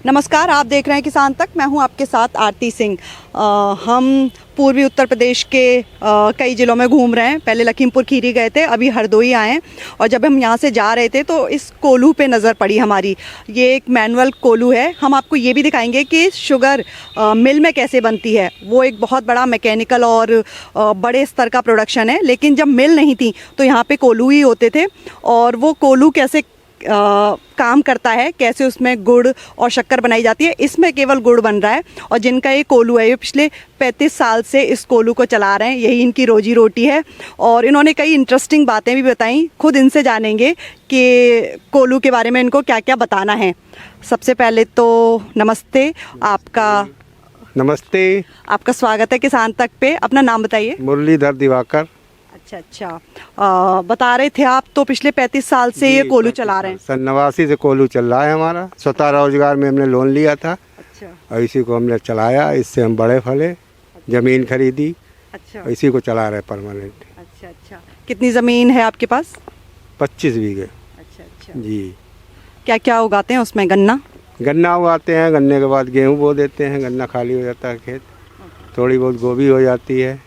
नमस्कार, आप देख रहे हैं किसान तक। मैं हूं आपके साथ आरती सिंह। हम पूर्वी उत्तर प्रदेश के कई ज़िलों में घूम रहे हैं। पहले लखीमपुर खीरी गए थे, अभी हरदोई आए हैं। और जब हम यहां से जा रहे थे तो इस कोल्हू पे नज़र पड़ी हमारी। ये एक मैनुअल कोल्हू है। हम आपको ये भी दिखाएंगे कि शुगर मिल में कैसे बनती है। वो एक बहुत बड़ा मैकेनिकल और बड़े स्तर का प्रोडक्शन है। लेकिन जब मिल नहीं थी तो यहाँ पे कोल्हू ही होते थे। और वो कोल्हू कैसे काम करता है, कैसे उसमें गुड़ और शक्कर बनाई जाती है। इसमें केवल गुड़ बन रहा है। और जिनका ये कोल्हू है, ये पिछले 35 साल से इस कोल्हू को चला रहे हैं। यही इनकी रोजी रोटी है। और इन्होंने कई इंटरेस्टिंग बातें भी बताई। खुद इनसे जानेंगे कि कोल्हू के बारे में इनको क्या क्या बताना है। सबसे पहले तो नमस्ते। नमस्ते। आपका स्वागत है किसान तक पे। अपना नाम बताइए। मुरलीधर दिवाकर। अच्छा, बता रहे थे आप तो पिछले 35 साल से ये कोल्हू चला रहे हैं। सन 89 से कोल्हू चल रहा है हमारा। स्वतः रोजगार में हमने लोन लिया था। अच्छा। और इसी को हमने चलाया। इससे हम बड़े फले। जमीन खरीदी। अच्छा। इसी को चला रहे परमानेंट। अच्छा। कितनी ज़मीन है आपके पास? 25 बीघे। अच्छा। जी। क्या क्या उगाते हैं उसमें? गन्ना उगाते हैं। गन्ने के बाद गेहूँ बो देते हैं। गन्ना खाली हो जाता है खेत। थोड़ी बहुत गोभी हो जाती है।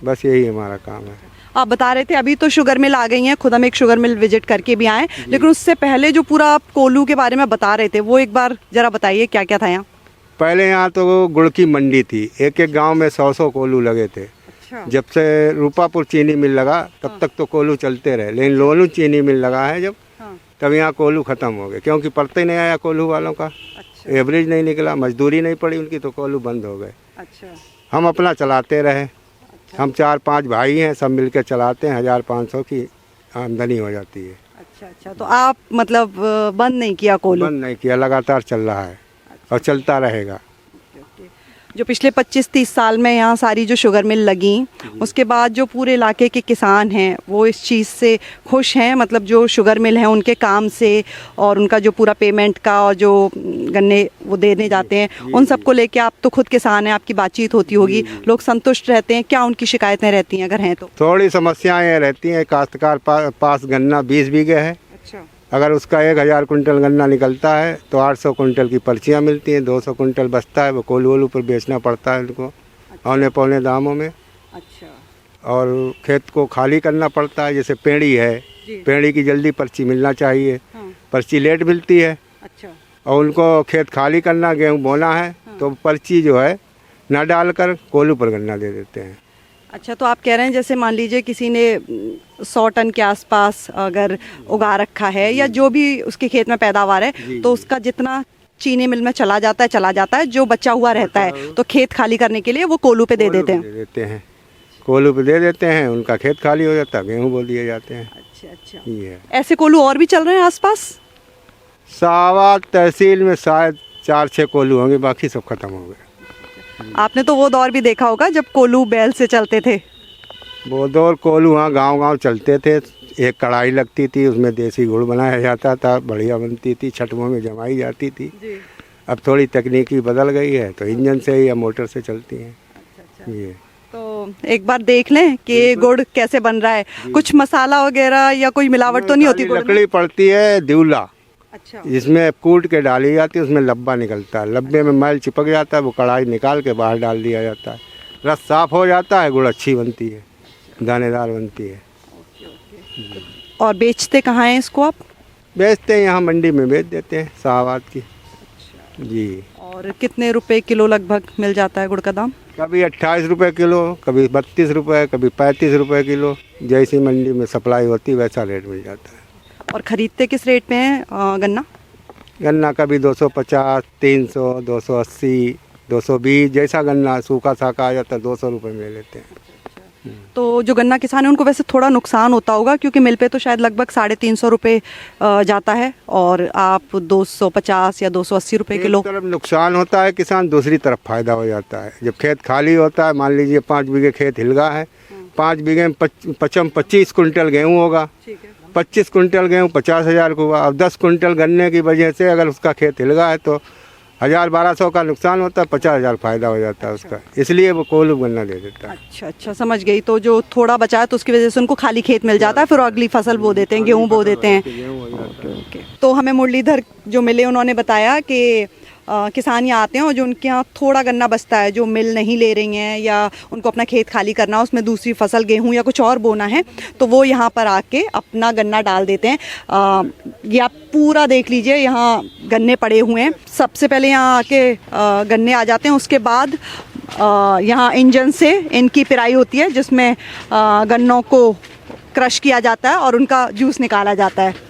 बस यही हमारा काम है। आप बता रहे थे अभी तो शुगर मिल आ गई हैं। खुद हम एक शुगर मिल विजिट करके भी आए। लेकिन उससे पहले जो पूरा आप कोल्हू के बारे में बता रहे थे, वो एक बार जरा बताइए क्या क्या था यहाँ। पहले यहाँ तो गुड़ की मंडी थी। एक एक गांव में 100 कोल्हू लगे थे। अच्छा। जब से रूपापुर चीनी मिल लगा तब तक तो कोल्हू चलते रहे। लेकिन लोनू चीनी मिल लगा है जब, तब यहाँ कोल्हू खत्म हो गए। क्योंकि पड़ते नहीं आया कोल्हू वालों का। अच्छा। एवरेज नहीं निकला, मजदूरी नहीं पड़ी उनकी, तो कोल्हू बंद हो गए। अच्छा। हम अपना चलाते रहे। हम 4-5 भाई हैं, सब मिलकर चलाते हैं। 1500 की आमदनी हो जाती है। अच्छा। तो आप मतलब बंद नहीं किया कोल्हू? बंद नहीं किया, लगातार चल रहा है। और चलता रहेगा। जो पिछले 25-30 साल में यहाँ सारी जो शुगर मिल लगी, उसके बाद जो पूरे इलाके के किसान हैं वो इस चीज़ से खुश हैं। मतलब जो शुगर मिल हैं उनके काम से, और उनका जो पूरा पेमेंट का और जो गन्ने वो देने जाते हैं, उन सबको लेके आप तो खुद किसान हैं, आपकी बातचीत होती होगी, लोग संतुष्ट रहते हैं? क्या उनकी शिकायतें रहती हैं अगर हैं तो? थोड़ी समस्याएं रहती हैं। काश्तकार पास गन्ना 20 बीघे है। अच्छा। अगर उसका 1000 कुंटल गन्ना निकलता है तो 800 कुंटल की पर्चियाँ मिलती हैं। 200 कुंटल बचता है, वो कोल्हू वोल्हू पर बेचना पड़ता है उनको। अच्छा। औने पौने दामों में। अच्छा। और खेत को खाली करना पड़ता है। जैसे पेड़ी है, पेड़ी की जल्दी पर्ची मिलना चाहिए। हाँ। पर्ची लेट मिलती है। अच्छा। और उनको खेत खाली करना, गेहूँ बोना है। हाँ। तो पर्ची जो है ना डालकर कोल्हू पर गन्ना दे देते हैं। अच्छा, तो आप कह रहे हैं जैसे मान लीजिए किसी ने 100 टन के आसपास अगर उगा रखा है, या जो भी उसके खेत में पैदावार है, तो उसका जितना चीनी मिल में चला जाता है, जो बचा हुआ रहता है तो खेत खाली करने के लिए वो कोल्हू पे दे देते हैं। कोल्हू पे दे देते हैं, उनका खेत खाली हो जाता है, गेहूँ बो दिए जाते हैं। अच्छा। ये ऐसे कोल्हू और भी चल रहे हैं आसपास? सावा तहसील में शायद 4-6 कोल्हू होंगे, बाकी सब खत्म हो गए। आपने तो वो दौर भी देखा होगा जब कोल्हू बैल से चलते थे। वो दौर कोल्हू हाँ गांव चलते थे। एक कढ़ाई लगती थी, उसमें देसी गुड़ बनाया जाता था, बढ़िया बनती थी, छठवों में जमाई जाती थी। अब थोड़ी तकनीकी बदल गई है तो इंजन से या मोटर से चलती हैं। अच्छा। ये तो एक बार देख लें कि गुड़ कैसे बन रहा है। कुछ मसाला वगैरह या कोई मिलावट तो नहीं होती? लकड़ी पड़ती है दिवला। अच्छा। जिसमें कूट के डाली जाती है, उसमें लब्बा निकलता है। लब्बे में मैल चिपक जाता है, वो कढ़ाई निकाल के बाहर डाल दिया जाता है। रस साफ हो जाता है, गुड़ अच्छी बनती है, दानेदार बनती है। और बेचते कहाँ हैं इसको आप? बेचते हैं यहाँ मंडी में, बेच देते हैं शाहबाद की। जी। और कितने रुपए किलो लगभग मिल जाता है गुड़ का दाम? कभी 28 रुपये किलो, कभी 32 रुपये, कभी 35 रुपये किलो। जैसी मंडी में सप्लाई होती वैसा रेट मिल जाता है। और ख़रीदते किस रेट पे हैं गन्ना? कभी 250, 300, 280, 220, जैसा गन्ना सूखा साखा आ जाता है 200 रुपये में ले लेते हैं। तो जो गन्ना किसान है उनको वैसे थोड़ा नुकसान होता होगा, क्योंकि मिल पे तो शायद लगभग 350 रुपये जाता है, और आप 250 या 280 रुपये किलो। एक तरफ नुकसान होता है किसान, दूसरी तरफ फायदा हो जाता है। जब खेत खाली होता है, मान लीजिए 5 बीघे खेत हिलगा है, 5 बीघे में 25 कुंटल गेहूँ होगा। 25 कुंटल गेहूँ 50,000 को हुआ। अब 10 कुंटल गन्ने की वजह से अगर उसका खेत हिलगा है तो 1200 का नुकसान होता है, 50,000 फायदा हो जाता है उसका, इसलिए वो कोल्हू गन्ना दे देता है। अच्छा अच्छा, समझ गई। तो जो थोड़ा बचा है तो उसकी वजह से उनको खाली खेत मिल जाता है, फिर अगली फसल बो देते हैं, गेहूँ बो देते हैं। गेहूं हो जाता है। ओके। तो हमें मुरलीधर जो मिले उन्होंने बताया कि किसान यहाँ आते हैं और जो उनके यहाँ थोड़ा गन्ना बचता है, जो मिल नहीं ले रही हैं या उनको अपना खेत खाली करना है, उसमें दूसरी फसल गेहूं या कुछ और बोना है, तो वो यहाँ पर आके अपना गन्ना डाल देते हैं। ये आप पूरा देख लीजिए, यहाँ गन्ने पड़े हुए हैं। सबसे पहले यहाँ आके गन्ने आ जाते हैं, उसके बाद यहाँ इंजन से इनकी पिराई होती है, जिसमें गन्नों को क्रश किया जाता है और उनका जूस निकाला जाता है।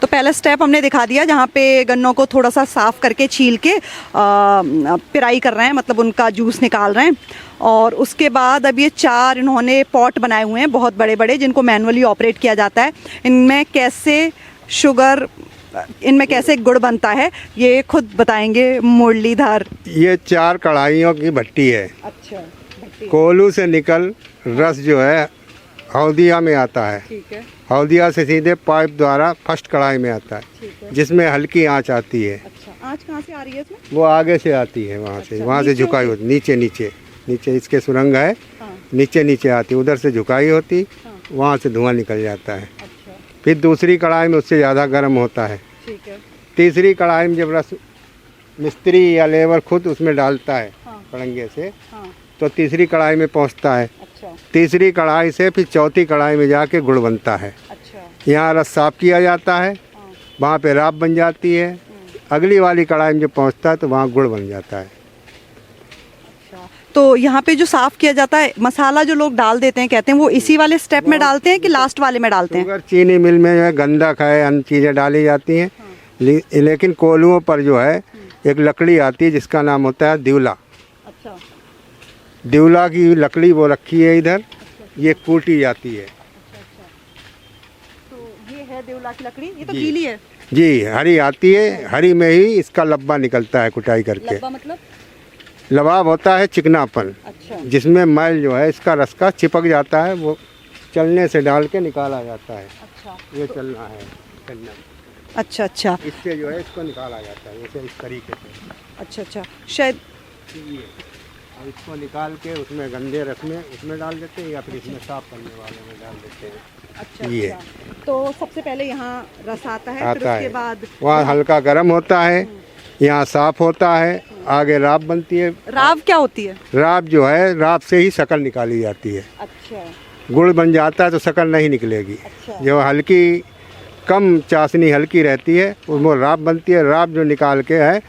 तो पहला स्टेप हमने दिखा दिया, जहाँ पे गन्नों को थोड़ा सा साफ करके छील के पिराई कर रहे हैं, मतलब उनका जूस निकाल रहे हैं। और उसके बाद अब ये 4 इन्होंने पॉट बनाए हुए हैं बहुत बड़े बड़े, जिनको मैनुअली ऑपरेट किया जाता है। इनमें कैसे गुड़ बनता है ये खुद बताएंगे मुरलीधर। ये 4 कढ़ाइयों की भट्टी है। अच्छा, कोल्हू से निकल रस जो है हौदिया में आता है, ठीक है। हौदिया से सीधे पाइप द्वारा फर्स्ट कढ़ाई में आता है, जिसमें हल्की आंच आती है। अच्छा, आँच कहाँ से आ रही है इसमें? वो आगे से आती है, वहाँ से, वहाँ से झुकाई होती, नीचे इसके सुरंग है, नीचे आती, उधर से झुकाई होती, वहाँ से धुआं निकल जाता है। अच्छा, फिर दूसरी कढ़ाई में उससे ज़्यादा गर्म होता है। ठीक है। तीसरी कढ़ाई में जब रस मिस्त्री या लेबर खुद उसमें डालता है कड़ंगे से, तो तीसरी कढ़ाई में पहुँचता है। अच्छा, तीसरी कढ़ाई से फिर चौथी कढ़ाई में जाके गुड़ बनता है। अच्छा, यहाँ रस साफ किया जाता है, वहाँ पे राब बन जाती है। अगली वाली कढ़ाई में जब पहुँचता है तो वहाँ गुड़ बन जाता है। अच्छा। तो यहाँ पे जो साफ किया जाता है, मसाला जो लोग डाल देते हैं कहते हैं, वो इसी वाले स्टेप में डालते हैं कि लास्ट वाले में डालते हैं? शुगर चीनी मिल में जो है गंधक है, अन्य चीज़ें डाली जाती हैं, लेकिन कोल्हुओं पर जो है एक लकड़ी आती है जिसका नाम होता है दिवला। अच्छा, दिवला की लकड़ी वो रखी है इधर, ये कूटी जाती है। तो ये है देवला की लकड़ी, ये तो गीली है। जी, हरी आती है, हरी में ही इसका लब्बा निकलता है कुटाई करके। लब्बा मतलब? लबाब होता है चिकनापन, अच्छा, जिसमें मैल जो है इसका रस का चिपक जाता है, वो चलने से डाल के निकाला जाता है। अच्छा, ये चलना है, अच्छा, अच्छा, इससे जो है इसको निकाला जाता है, जैसे इस तरीके से। अच्छा, अच्छा, शायद और इसको निकाल के उसमें गंदे रस में उसमें डाल देते हैं, या फिर इसमें साफ करने वाले में डाल देते हैं। अच्छा, ये अच्छा। तो सबसे पहले यहाँ रस आता है, फिर आता उसके है, बाद वहाँ हल्का गर्म होता है, यहाँ साफ होता है, आगे राब बनती है। राव क्या होती है? राब जो है, राब से ही शक्कर निकाली जाती है। अच्छा, गुड़ बन जाता है तो शक्कर नहीं निकलेगी। अच्छा, जो हल्की कम चाशनी हल्की रहती है उसमें राब बनती है। राब जो निकाल के है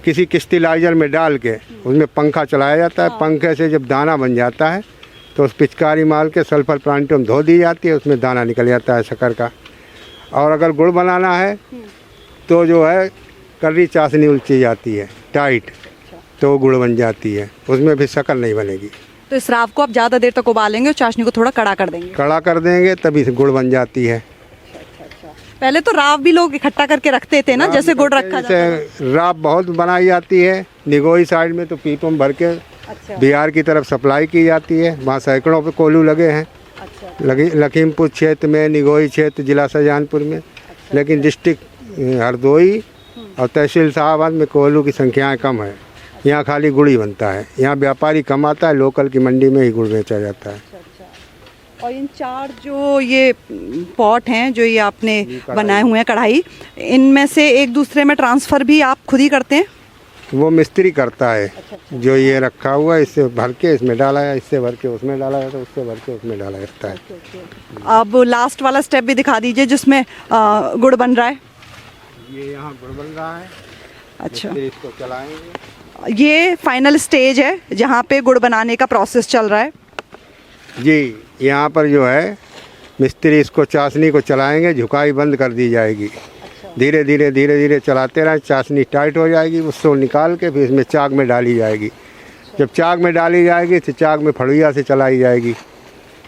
किसी क्रिस्टलाइजर में डाल के उसमें पंखा चलाया जाता है। पंखे से जब दाना बन जाता है तो उस पिचकारी माल के सल्फर प्लांटम धो दी जाती है, उसमें दाना निकल जाता है शक्कर का। और अगर गुड़ बनाना है तो जो है कर्री चाशनी उलची जाती है टाइट, तो गुड़ बन जाती है, उसमें भी शक्कर नहीं बनेगी। तो इस राव को आप ज़्यादा देर तक उबालेंगे और चाशनी को थोड़ा कड़ा कर देंगे? कड़ा कर देंगे तभी से गुड़ बन जाती है। पहले तो राव भी लोग इकट्ठा करके रखते थे ना, जैसे गुड़ रखा जाता है। जैसे राब बहुत बनाई जाती है निगोई साइड में, तो पीपों में भर के अच्छा, बिहार की तरफ सप्लाई की जाती है। वहाँ सैकड़ों पे कोल्हू लगे हैं, अच्छा, लखीमपुर क्षेत्र में, निगोई क्षेत्र, जिला शाहजहानपुर में। लेकिन डिस्ट्रिक्ट हरदोई और तहसील साहबाद में कोल्हू की संख्याएँ कम है। यहाँ खाली गुड़ ही बनता है, यहाँ व्यापारी कम आता है, लोकल की मंडी में ही गुड़ बेचा जाता है। और इन 4 जो ये पॉट हैं जो ये आपने बनाए हुए हैं कढ़ाई, इनमें से एक दूसरे में ट्रांसफ़र भी आप खुद ही करते हैं? वो मिस्त्री करता है। जो ये रखा हुआ है इससे भर के इसमें डाला है, इससे भर के उसमें डाला जाता है, उससे भर के उसमें डाला जाता है। अब लास्ट वाला स्टेप भी दिखा दीजिए जिसमें गुड़ बन रहा है। ये यहाँ गुड़ बन रहा है। अच्छा, इसको चलाएंगे। ये फाइनल स्टेज है जहाँ पे गुड़ बनाने का प्रोसेस चल रहा है। जी, यहाँ पर जो है मिस्त्री इसको चाशनी को चलाएंगे, झुकाई बंद कर दी जाएगी। धीरे धीरे चलाते रहें, चाशनी टाइट हो जाएगी, उसको निकाल के फिर इसमें चाक में डाली जाएगी। जब चाक में डाली जाएगी तो चाक में फड़ुइया से चलाई जाएगी,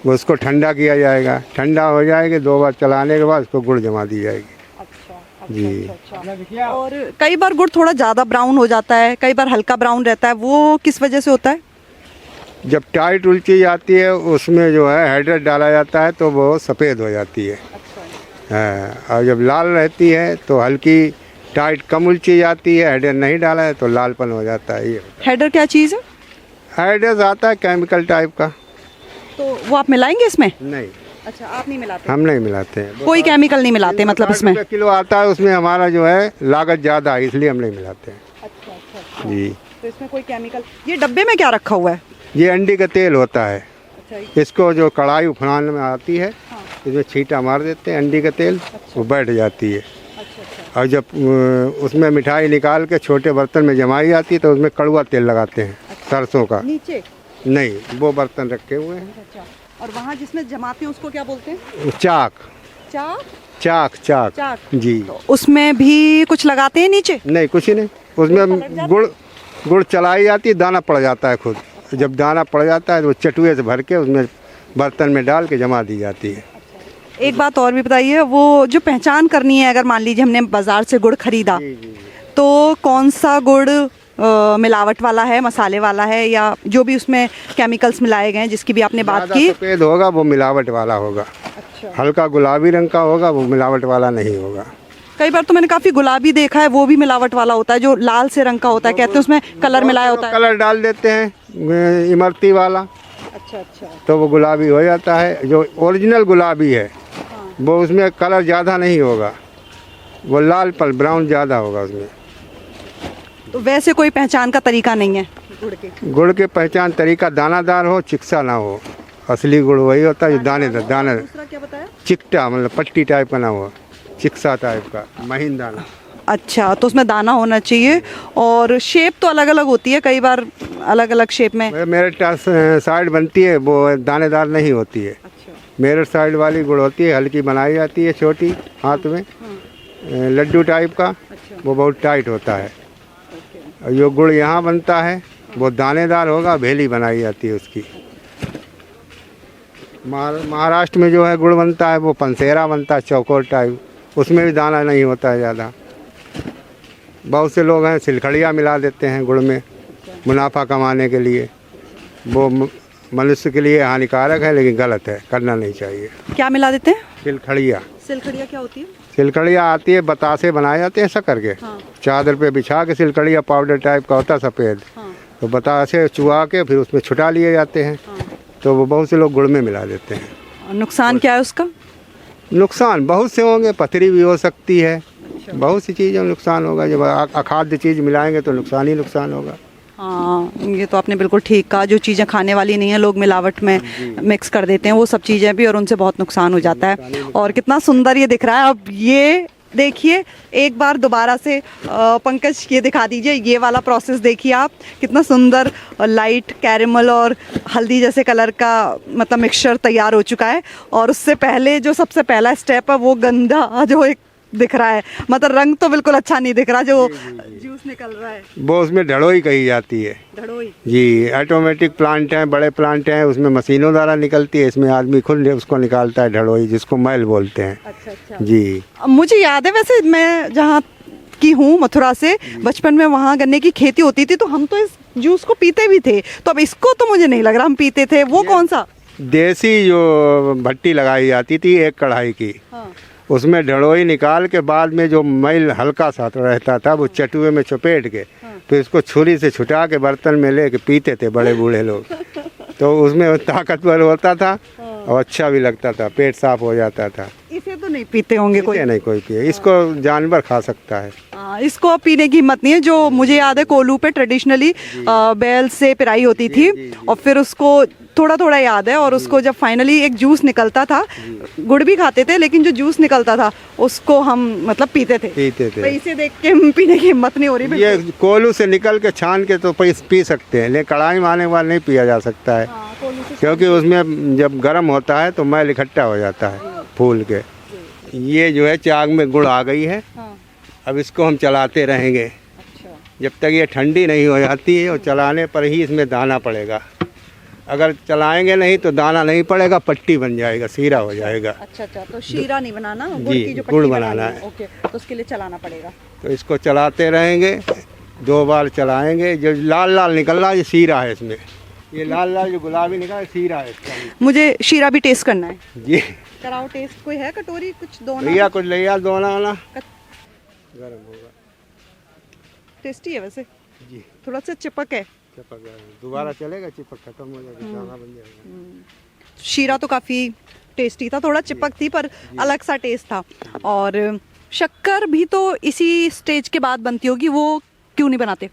वो उसको ठंडा किया जाएगा, ठंडा हो जाएगी 2 बार चलाने के बाद उसको गुड़ जमा दी जाएगी। जी। और कई बार गुड़ थोड़ा ज़्यादा ब्राउन हो जाता है, कई बार हल्का ब्राउन रहता है, वो किस वजह से होता है? जब टाइट उलची जाती है उसमें जो है हेडर डाला जाता है तो वो सफ़ेद हो जाती है। हाँ, और जब लाल रहती है तो हल्की टाइट कम उलची जाती है, हेडर नहीं डाला है तो लालपन हो जाता है। ये हेडर क्या चीज़ है? हेडर आता है केमिकल टाइप का। तो वो आप मिलाएंगे इसमें? नहीं, अच्छा, आप नहीं मिलाते? हम नहीं मिलाते हैं। कोई केमिकल नहीं मिलाते मतलब इसमें? किलो आता है, उसमें हमारा जो है लागत ज़्यादा है, इसलिए हम नहीं मिलाते हैं। अच्छा। जी। तो इसमें कोई केमिकल? ये डब्बे में क्या रखा हुआ है? ये अंडी का तेल होता है। अच्छा। इसको जो कढ़ाई उफनाने में आती है, हाँ। इसमें छींटा मार देते हैं अंडी का तेल। अच्छा। वो बैठ जाती है। अच्छा। और जब उसमें मिठाई निकाल के छोटे बर्तन में जमाई जाती है तो उसमें कड़वा तेल लगाते हैं। सरसों का। नीचे? नहीं, वो बर्तन रखे हुए हैं। अच्छा। और वहाँ जिसमें जमाते हैं उसको क्या बोलते हैं? चाक। चाक। जी। तो उसमें भी कुछ लगाते हैं नीचे? नहीं, कुछ ही नहीं, उसमें गुड़ चलाई जाती है, दाना पड़ जाता है खुद। जब दाना पड़ जाता है तो चटुए से भर के उसमें बर्तन में डाल के जमा दी जाती है। एक बात और भी बताइए, वो जो पहचान करनी है, अगर मान लीजिए हमने बाजार से गुड़ खरीदा, तो कौन सा गुड़ मिलावट वाला है, मसाले वाला है, या जो भी उसमें केमिकल्स मिलाए गए हैं जिसकी भी आपने बात की? सफेद होगा वो मिलावट वाला होगा। अच्छा। हल्का गुलाबी रंग का होगा वो मिलावट वाला नहीं होगा। कई बार तो मैंने काफी गुलाबी देखा है, वो भी मिलावट वाला होता है। जो लाल से रंग का होता है, कहते हैं उसमें कलर मिलाया होता है। कलर डाल देते हैं इमरती वाला। अच्छा। तो वो गुलाबी हो जाता है। जो ओरिजिनल गुलाबी है वो उसमें कलर ज़्यादा नहीं होगा, वो लाल पर ब्राउन ज़्यादा होगा उसमें। तो वैसे कोई पहचान का तरीका नहीं है गुड़ के? गुड़ के पहचान तरीका दानादार हो, चिकसा ना हो। असली गुड़ वही होता है जो दानेदार। दूसरा क्या बताया? चिकटा, मतलब पट्टी टाइप का ना हो, चिकसा टाइप का, महीन दाना। अच्छा, तो उसमें दाना होना चाहिए। और शेप तो अलग अलग होती है, कई बार अलग अलग शेप में। मेरे साइड बनती है वो दानेदार नहीं होती है। अच्छा। मेरे साइड वाली गुड़ होती है, हल्की बनाई जाती है, छोटी हाथ में, लड्डू टाइप का। अच्छा। वो बहुत टाइट होता है। और जो गुड़ यहाँ बनता है वो दानेदार होगा, भेली बनाई जाती है उसकी। महाराष्ट्र में जो है गुड़ बनता है वो पंसेरा बनता है, चौकोर टाइप, उसमें भी दाना नहीं होता है ज़्यादा। बहुत से लोग हैं सिलखड़िया मिला देते हैं गुड़ में मुनाफा कमाने के लिए। वो मनुष्य के लिए हानिकारक है, लेकिन गलत है, करना नहीं चाहिए। क्या मिला देते हैं? सिलखड़िया। सिलखड़िया क्या होती है? सिलखड़िया आती है, बतासे बनाए जाते हैं शक्कर के। हाँ। चादर पे बिछा के, सिलखड़िया पाउडर टाइप का होता है सफ़ेद। हाँ। तो बतासे चुआ के फिर उसमें छुटा लिए जाते हैं। हाँ। तो वो बहुत से लोग गुड़ में मिला देते हैं। नुकसान क्या है उसका? नुकसान बहुत से होंगे, पथरी भी हो सकती है, बहुत सी चीज़ों में नुकसान होगा। जब अखाद्य चीज़ मिलाएंगे तो नुकसान ही नुकसान होगा। हाँ, ये तो आपने बिल्कुल ठीक कहा। जो चीज़ें खाने वाली नहीं है लोग मिलावट में मिक्स कर देते हैं, वो सब चीज़ें भी, और उनसे बहुत नुकसान हो जाता है। और कितना सुंदर ये दिख रहा है। अब ये देखिए, एक बार दोबारा से पंकज ये दिखा दीजिए, ये वाला प्रोसेस देखिए आप, कितना सुंदर लाइट कैरेमल और हल्दी जैसे कलर का मतलब मिक्सचर तैयार हो चुका है। और उससे पहले जो सबसे पहला स्टेप है वो गंदा जो एक दिख रहा है, मतलब रंग तो बिल्कुल अच्छा नहीं दिख रहा, जो जूस निकल रहा है वो उसमें ढड़ोई कही जाती है। ढड़ोई? जी। ऑटोमेटिक प्लांट हैं, बड़े प्लांट हैं, उसमें मशीनों द्वारा निकलती है। इसमें आदमी खुद उसको निकालता है ढड़ोई, जिसको मैल बोलते हैं। अच्छा। जी। मुझे याद है, वैसे मैं जहाँ की हूँ मथुरा से, बचपन में वहाँ गन्ने की खेती होती थी, तो हम तो इस जूस को पीते भी थे। तो अब इसको तो मुझे नहीं लग रहा हम पीते थे। वो कौन सा? देसी जो भट्टी लगाई जाती थी एक कढ़ाई की, हाँ। उसमें ढड़ोई निकाल के बाद में जो मैल हल्का सा रहता था वो चटुए में चपेट के तो इसको छुरी से छुटा के बर्तन में लेके पीते थे बड़े बूढ़े लोग। तो उसमें ताकतवर होता था और अच्छा भी लगता था, पेट साफ हो जाता था। इसे तो नहीं पीते होंगे कोई? नहीं कोई पिए, इसको जानवर खा सकता है। इसको अब पीने की हिम्मत नहीं है। जो मुझे याद है कोल्हू पे ट्रेडिशनली बैल से पिराई होती थी, और फिर उसको थोड़ा थोड़ा याद है, और उसको जब फाइनली एक जूस निकलता था, गुड़ भी खाते थे, लेकिन जो जूस निकलता था उसको हम मतलब पीते थे। तो इसे देख के पीने की हिम्मत नहीं हो रही। ये कोल्हू से निकल के छान के तो पी सकते हैं, लेकिन कढ़ाई में आने के बाद नहीं पिया जा सकता है। क्योंकि उसमें जब गर्म होता है तो मैल इकट्ठा हो जाता है फूल के। ये जो है चाग में गुड़ आ गई है। अब इसको हम चलाते रहेंगे। जब तक ये ठंडी नहीं हो जाती है और चलाने पर ही इसमें दाना पड़ेगा। अगर चलाएंगे नहीं तो दाना नहीं पड़ेगा, पट्टी बन जाएगा, शीरा हो जाएगा। अच्छा, तो शीरा नहीं बनाना, गुड़ जी, की जो गुड़ पट्टी बनाना है। है। ओके, तो उसके लिए चलाना पड़ेगा। तो इसको चलाते रहेंगे, 2 बार चलाएंगे। जो लाल लाल निकल रहा है ये शीरा है इसमें, ये लाल लाल जो गुलाबी निकला है शीरा है इसका। मुझे शीरा भी टेस्ट करना है। जी कराओ टेस्ट। कोई है कटोरी कुछ दोना? भैया कुछ लिया दोना वाना गर्म होगा। टेस्टी है वैसे, जी थोड़ा सा चिपक है। चिपक जाएगा, दोबारा चलेगा, चिपक खत्म हो जाएगा, दाना बन जाएगा। शीरा तो काफ़ी टेस्टी था, थोड़ा चिपक थी पर अलग सा टेस्ट था। और शक्कर भी तो इसी स्टेज के बाद बनती होगी, वो क्यों नहीं बनाते?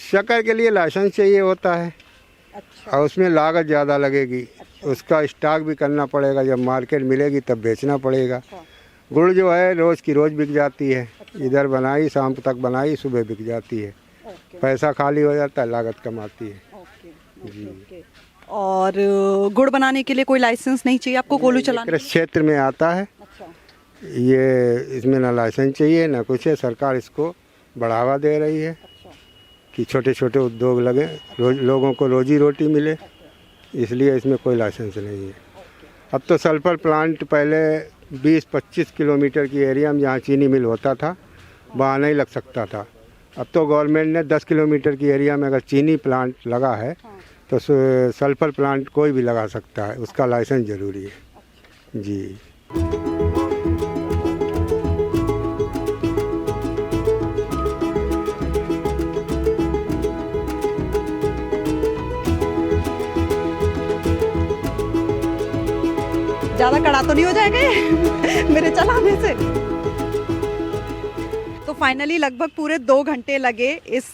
शक्कर के लिए लाइसेंस चाहिए होता है। अच्छा, और उसमें लागत ज़्यादा लगेगी। उसका स्टॉक भी करना पड़ेगा, जब मार्केट मिलेगी तब बेचना पड़ेगा। गुड़ जो है रोज़ की रोज़ बिक जाती है। इधर बनाई, शाम तक बनाई, सुबह बिक जाती है। पैसा खाली हो जाता है, लागत कम आती है। जी। और गुड़ बनाने के लिए कोई लाइसेंस नहीं चाहिए आपको कोल्हू चलाने? कृषि क्षेत्र में आता है ये, इसमें ना लाइसेंस चाहिए ना कुछ है। सरकार इसको बढ़ावा दे रही है कि छोटे छोटे उद्योग लगे, लोगों को रोजी रोटी मिले, इसलिए इसमें कोई लाइसेंस नहीं है। अब तो सल्फर प्लांट पहले 20-25 किलोमीटर की एरिया में जहाँ चीनी मिल होता था वहाँ नहीं लग सकता था। अब तो गवर्नमेंट ने 10 किलोमीटर की एरिया में अगर चीनी प्लांट लगा है तो सल्फर प्लांट कोई भी लगा सकता है, उसका लाइसेंस ज़रूरी है। जी। ज़्यादा कड़ा तो नहीं हो जाएगा ये मेरे चलाने से? तो फाइनली लगभग पूरे 2 घंटे लगे इस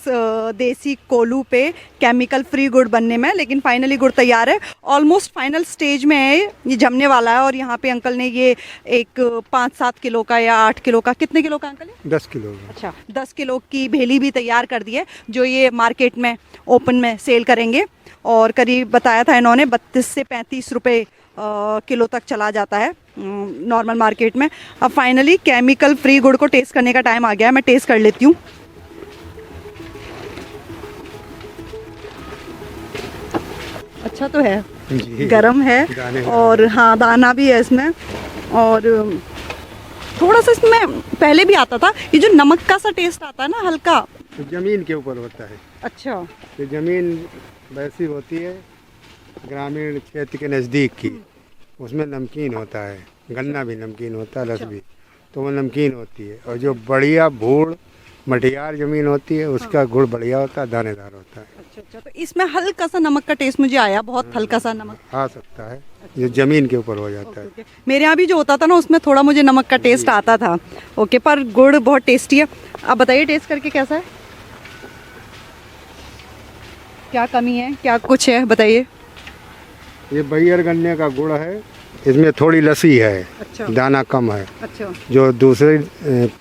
देसी कोल्हू पे केमिकल फ्री गुड़ बनने में, लेकिन फाइनली गुड़ तैयार है। ऑलमोस्ट फाइनल स्टेज में है, ये जमने वाला है। और यहाँ पे अंकल ने ये एक 5-7 किलो का या 8 किलो का, कितने किलो का अंकल है? 10 किलो का। अच्छा, 10 किलो की भेली भी तैयार कर दी है, जो ये मार्केट में ओपन में सेल करेंगे। और करीब बताया था इन्होंने 32 से 35 रुपये किलो तक चला जाता है नॉर्मल मार्केट में। अब फाइनली केमिकल फ्री गुड़ को टेस्ट करने का टाइम आ गया है। मैं टेस्ट कर लेती हूँ। अच्छा तो है, गरम है और हाँ दाना भी है इसमें। और थोड़ा सा इसमें पहले भी आता था, ये जो नमक का सा टेस्ट आता है ना हल्का, तो ज़मीन के ऊपर होता है। अच्छा, ये ज़मीन वैसी होती है ग्रामीण क्षेत्र के नज़दीक की, उसमें नमकीन होता है, गन्ना भी नमकीन होता है, रस भी, तो वो नमकीन होती है। और जो बढ़िया भूड़ मटियार ज़मीन होती है उसका गुड़ बढ़िया होता है, दानेदार होता है। अच्छा, तो इसमें हल्का सा नमक का टेस्ट मुझे आया, बहुत हल्का सा नमक आ सकता है, जो ज़मीन के ऊपर हो जाता है। मेरे यहाँ भी जो होता था ना उसमें थोड़ा मुझे नमक का टेस्ट आता था। ओके, पर गुड़ बहुत टेस्टी है। आप बताइए टेस्ट करके कैसा है, क्या कमी है, क्या कुछ है, बताइए। ये बैयर गन्ने का गुड़ है, इसमें थोड़ी लसी है। अच्छा। दाना कम है। अच्छा। जो दूसरे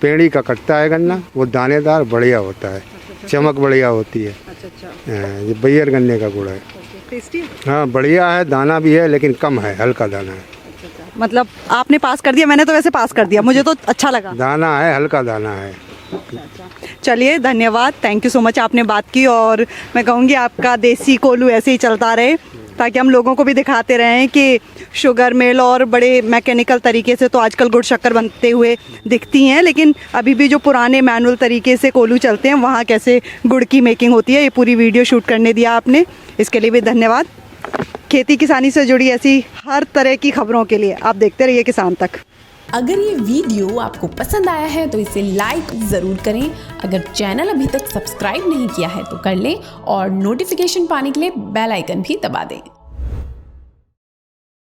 पेड़ी का कटता है गन्ना वो दानेदार बढ़िया होता है। अच्छा। चमक बढ़िया होती है। अच्छा। ये बैयर गन्ने का गुड़ है। टेस्टी है? हाँ बढ़िया है, दाना भी है लेकिन कम है, हल्का दाना है। अच्छा। मतलब आपने पास कर दिया, मैंने तो वैसे पास कर दिया, मुझे तो अच्छा लगा। दाना है, हल्का दाना है। चलिए धन्यवाद, थैंक यू सो मच, आपने बात की। और मैं कहूँगी आपका देसी कोल्हू ऐसे ही चलता रहे, ताकि हम लोगों को भी दिखाते रहें कि शुगर मिल और बड़े मैकेनिकल तरीके से तो आजकल गुड़ शक्कर बनते हुए दिखती हैं, लेकिन अभी भी जो पुराने मैनुअल तरीके से कोल्हू चलते हैं वहाँ कैसे गुड़ की मेकिंग होती है, ये पूरी वीडियो शूट करने दिया आपने, इसके लिए भी धन्यवाद। खेती किसानी से जुड़ी ऐसी हर तरह की खबरों के लिए आप देखते रहिए किसान तक। अगर ये वीडियो आपको पसंद आया है तो इसे लाइक ज़रूर करें। अगर चैनल अभी तक सब्सक्राइब नहीं किया है तो कर लें और नोटिफिकेशन पाने के लिए बेल आइकन भी दबा दें।